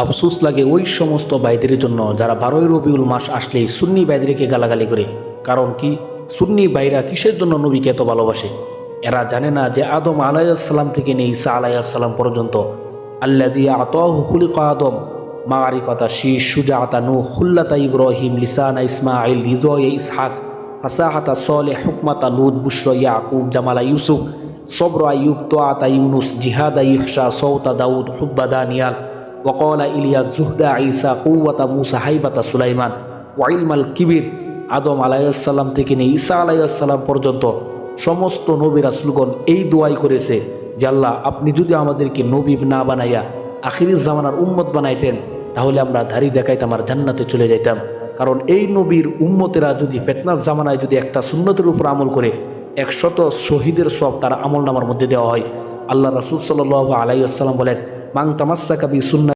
আফসোস লাগে ওই সমস্ত ভাইদের জন্য যারা 12ই রবিউল মাস আসলেই সুন্নি ভাইদেরকে গালাগালি করে। কারণ কি, সুন্নি ভাইরা কিসের জন্য নবীকে এত ভালোবাসে? এরা জানে না যে আদম আলাইহিসসালাম থেকে নিয়ে ঈসা আলাইহিসসালাম পর্যন্ত আল্লাযী আতাহু খুলিকা আদম মারিফাতা শীষ সুজাআতা নূহ খুল্লাতা ইব্রাহিম লিসানা ইসমাঈল হৃদয়ে ইসহাক ফাসাহাতা সলেহ হুকমাতা লুত বুশরা ইয়াকুব জামালা ইউসুফ সবর আইয়ুব তোয়াতা ইউনুস জিহাদা ইহসা সৌতা দাউদ হুব্বা দানিয়াল ওয়াকালা ইলিয়াস জুহদা ঈসা কুওয়াতা মুসা হাইবাতা সুলাইমান ওয়াইলমাল কিবির। আদম আলাইহিসসালাম থেকে নিয়ে ঈসা আলাইহিসসালাম পর্যন্ত সমস্ত নবী রাসূলগণ এই দোয়াই করেছে যে আল্লাহ, আপনি যদি আমাদেরকে নবী না বানাইয়া আখিরি জামানার উম্মত বানাইতেন তাহলে আমরা ধারি দেখাইতাম আর জান্নাতে চলে যাইতাম। কারণ এই নবীর উম্মতেরা যদি ফিতনার জামানায় যদি একটা সুন্নতের উপর আমল করে 100 শহীদের সব তার আমল নামার মধ্যে দেওয়া হয়। আল্লাহ রাসূল সাল্লাল্লাহু আলাইহি ওয়াসাল্লাম বলেন, মান তামাসসাকা বি সুন্নাতি